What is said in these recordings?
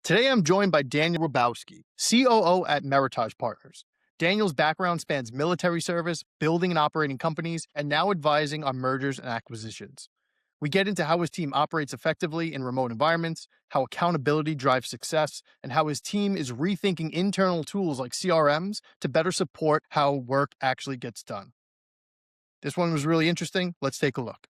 Today, I'm joined by Daniel Robosky, COO at Meritage Partners. Daniel's background spans military service, building and operating companies, and now advising on mergers and acquisitions. We get into how his team operates effectively in remote environments, how accountability drives success, and how his team is rethinking internal tools like CRMs to better support how work actually gets done. This one was really interesting. Let's take a look.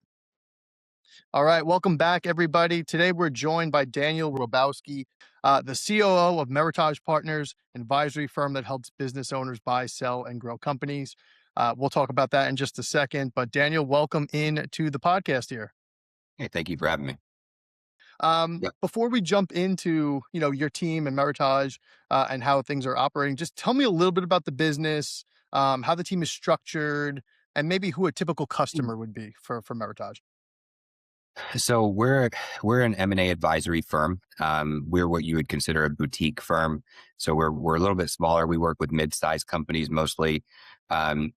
All right, welcome back, everybody. Today we're joined by Daniel Robosky, the COO of Meritage Partners, an advisory firm that helps business owners buy, sell, and grow companies. We'll talk about that in just a second. But Daniel, welcome in to the podcast here. Hey, thank you for having me. Yep. Before we jump into your team and Meritage and how things are operating, just tell me a little bit about the business, how the team is structured, and maybe who a typical customer would be for Meritage. So we're an M&A advisory firm. We're what you would consider a boutique firm. So we're a little bit smaller. We work with mid-sized companies mostly. The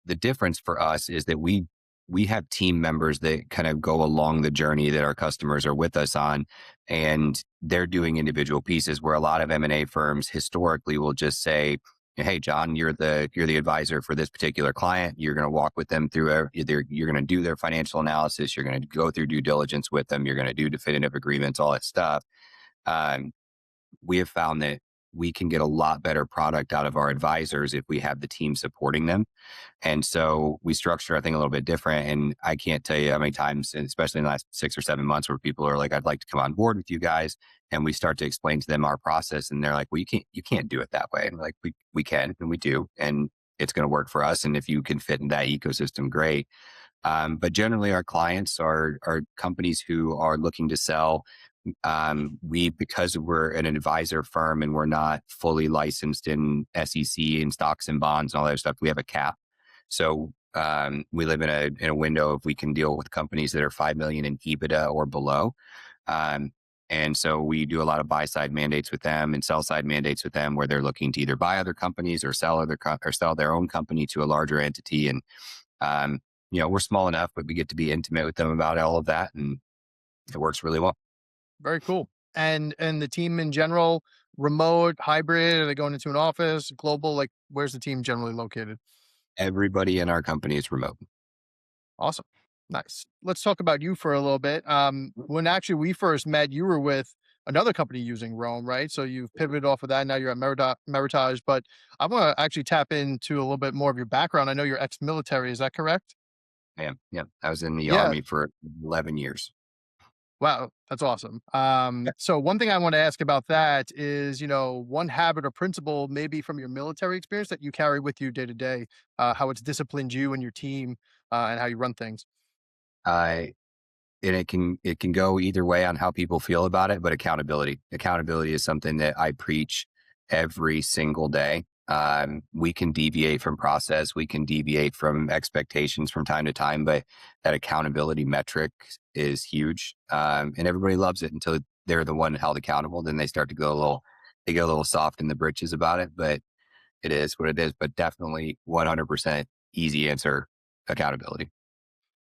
difference for us is that we have team members that kind of go along the journey that our customers are with us on, and they're doing individual pieces where a lot of M&A firms historically will just say, "Hey, John, you're the advisor for this particular client. You're going to walk with them through either you're going to do their financial analysis, you're going to go through due diligence with them, you're going to do definitive agreements, all that stuff." Um, we have found that we can get a lot better product out of our advisors if we have the team supporting them. And so we structure, I think, a little bit different. And I can't tell you how many times, and especially in the last 6 or 7 months, where people are like, "I'd like to come on board with you guys." And we start to explain to them our process. And they're like, "Well, you can't do it that way." And we're like, we can, and we do. And it's going to work for us. And if you can fit in that ecosystem, great. But generally our clients are companies who are looking to sell. Because we're an advisor firm and we're not fully licensed in SEC and stocks and bonds and all that stuff, we have a cap. So we live in a window if we can deal with companies that are 5 million in EBITDA or below. And so we do a lot of buy side mandates with them and sell side mandates with them, where they're looking to either buy other companies or sell their own company to a larger entity. And we're small enough, but we get to be intimate with them about all of that, and it works really well. Very cool. And the team in general, remote, hybrid, are they going into an office, global? Like, where's the team generally located? Everybody in our company is remote. Awesome. Nice. Let's talk about you for a little bit. When actually we first met, you were with another company using Rome, right? So you've pivoted off of that. Now you're at Meritage, but I want to actually tap into a little bit more of your background. I know you're ex-military. Is that correct? I am. Yeah. I was in the Yeah. Army for 11 years. Wow, that's awesome. Yeah. So one thing I want to ask about that is, one habit or principle maybe from your military experience that you carry with you day to day, how it's disciplined you and your team, and how you run things. I and it can go either way on how people feel about it, but accountability is something that I preach every single day. We can deviate from process, we can deviate from expectations from time to time, but that accountability metric is huge. And everybody loves it until they're the one held accountable. Then they start to they get a little soft in the britches about it, but it is what it is. But definitely 100% easy answer: accountability.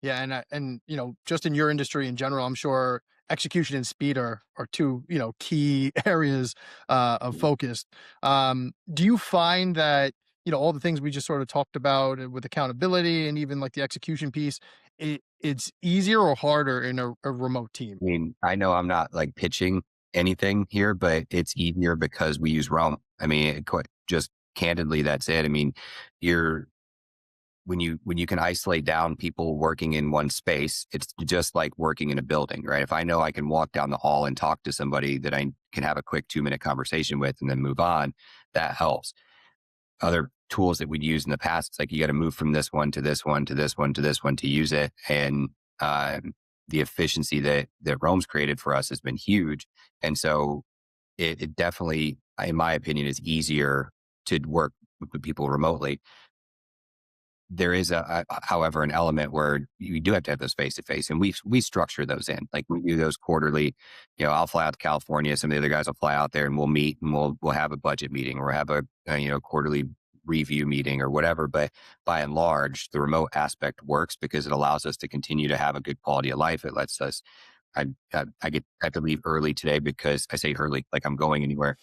Yeah, and just in your industry in general, I'm sure execution and speed are two key areas of focus. Do you find that all the things we just sort of talked about with accountability and even like the execution piece, it's easier or harder in a remote team? I mean, I know I'm not like pitching anything here, but it's easier because we use Rome. I mean, just candidly, that's it. I mean, you're when you can isolate down people working in one space, it's just like working in a building, right? If I know I can walk down the hall and talk to somebody that I can have a quick 2-minute conversation with and then move on, that helps. Other tools that we'd use in the past, it's like you got to move from this one to this one to this one to this one to use it. And the efficiency that Rome's created for us has been huge. And so it definitely, in my opinion, is easier to work with people remotely. There is however, an element where you do have to have those face to face, and we structure those in. Like we do those quarterly. I'll fly out to California. Some of the other guys will fly out there, and we'll meet, and we'll have a budget meeting, or have a quarterly review meeting or whatever. But by and large, the remote aspect works because it allows us to continue to have a good quality of life. It lets us I have to leave early today because I say early, like I'm going anywhere.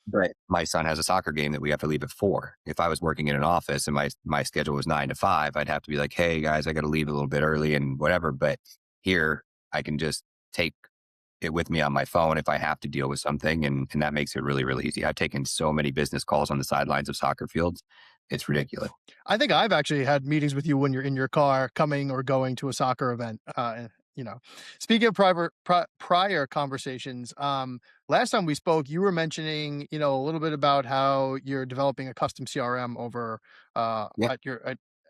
But my son has a soccer game that we have to leave at 4. If I was working in an office and my schedule was 9 to 5, I'd have to be like, hey guys, I got to leave a little bit early and whatever. But here I can just take it with me on my phone if I have to deal with something. And that makes it really, really easy. I've taken so many business calls on the sidelines of soccer fields. It's ridiculous. I think I've actually had meetings with you when you're in your car coming or going to a soccer event. You know, speaking of prior conversations, last time we spoke, you were mentioning, a little bit about how you're developing a custom CRM over Yeah.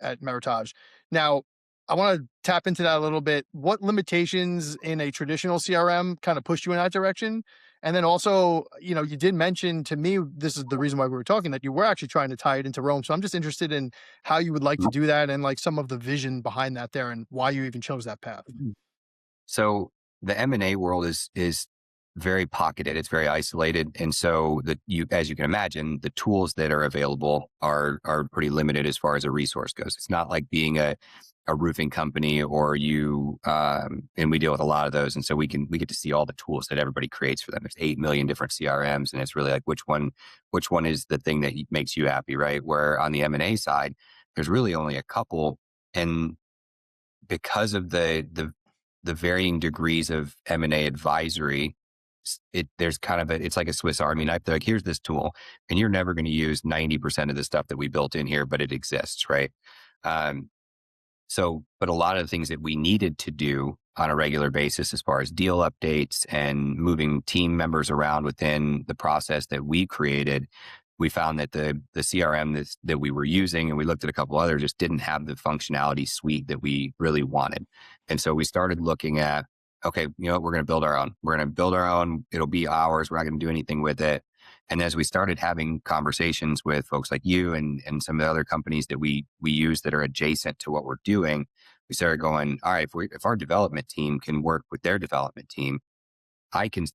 at Meritage. Now, I want to tap into that a little bit. What limitations in a traditional CRM kind of pushed you in that direction? And then also, you did mention to me, this is the reason why we were talking, that you were actually trying to tie it into Rome. So I'm just interested in how you would like to do that and like some of the vision behind that there and why you even chose that path. Mhm. So the M&A world is very pocketed. It's very isolated. And so as you can imagine, the tools that are available are pretty limited as far as a resource goes. It's not like being a roofing company or and we deal with a lot of those. And so we get to see all the tools that everybody creates for them. There's 8 million different CRMs, and it's really like which one is the thing that makes you happy, right? Where on the M&A side, there's really only a couple. And because of the varying degrees of M&A advisory, there's kind of it's like a Swiss Army knife. They're like, here's this tool, and you're never going to use 90% of the stuff that we built in here, but it exists, right? Um, but a lot of the things that we needed to do on a regular basis, as far as deal updates and moving team members around within the process that we created, we found that the CRM that we were using, and we looked at a couple others, just didn't have the functionality suite that we really wanted. And so we started looking at, okay, we're going to build our own. We're going to build our own. It'll be ours. We're not going to do anything with it. And as we started having conversations with folks like you and some of the other companies that we use that are adjacent to what we're doing, we started going, all right, if our development team can work with their development team, I can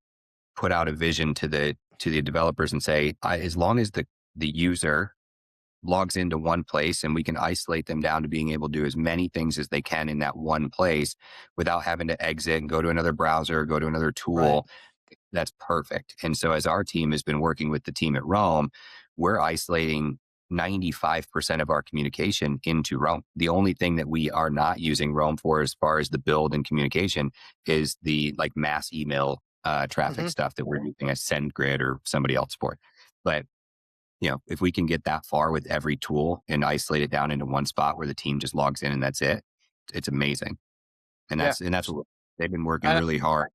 put out a vision to the developers and say, as long as the user logs into one place and we can isolate them down to being able to do as many things as they can in that one place without having to exit and go to another browser, go to another Right. tool, that's perfect. And so as our team has been working with the team at Rome, we're isolating 95% of our communication into Rome. The only thing that we are not using Rome for as far as the build and communication is the like mass email traffic Hmm. stuff that we're using as SendGrid or somebody else for. But if we can get that far with every tool and isolate it down into one spot where the team just logs in and that's it, it's amazing. And Yeah. that's what they've been working And really hard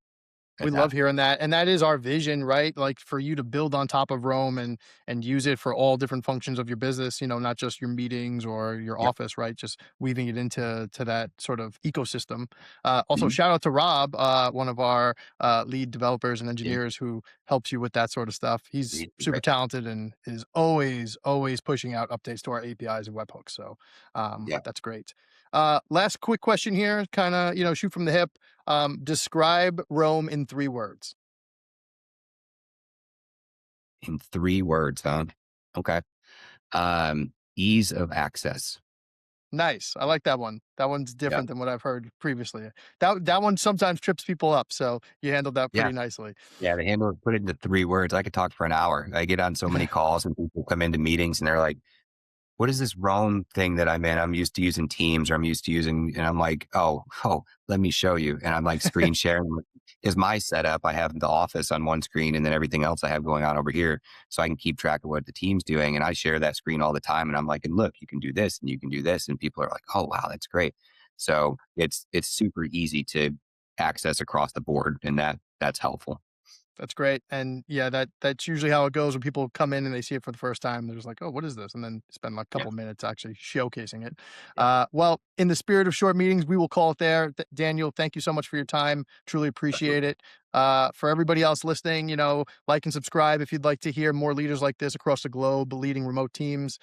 we at that. love hearing that, and that is our vision, right? Like for you to build on top of Rome and use it for all different functions of your business. Not just your meetings or your Yep. office, right? Just weaving it into that sort of ecosystem. Also, Mhm. shout out to Rob, one of our lead developers and Yeah. engineers who helps you with that sort of stuff. He's He's super great. talented and is always pushing out updates to our APIs and webhooks. So Yeah. that's great. Last quick question here, kind of shoot from the hip. Describe Rome in 3 words. In 3 words, huh? Okay. Ease of access. Nice. I like that one. That one's Yeah. different than what I've heard previously. That one sometimes trips people up, so you handled that Yeah. pretty nicely. Yeah, the handle put it into 3 words. I could talk for an hour. I get on so many calls and people come into meetings and they're like, what is this Roam thing that I'm in? I'm used to using Teams or I'm used to using, and I'm like, oh, let me show you. And I'm like screen sharing is my setup. I have the office on one screen and then everything else I have going on over here. So I can keep track of what the team's doing. And I share that screen all the time. And I'm like, and look, you can do this and you can do this. And people are like, oh, wow, that's great. So it's super easy to access across the board. And that's helpful. That's great, and yeah, that's usually how it goes when people come in and they see it for the first time. They're just like, "Oh, what is this?" And then spend like a Yeah. couple minutes actually showcasing it. Yeah. Well, in the spirit of short meetings, we will call it there. Daniel, thank you so much for your time. Truly appreciate Absolutely. it. For everybody else listening, like and subscribe if you'd like to hear more leaders like this across the globe leading remote teams.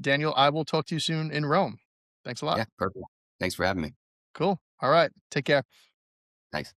Daniel, I will talk to you soon in Rome. Thanks a lot. Yeah. Perfect. Thanks for having me. Cool. All right. Take care. Thanks.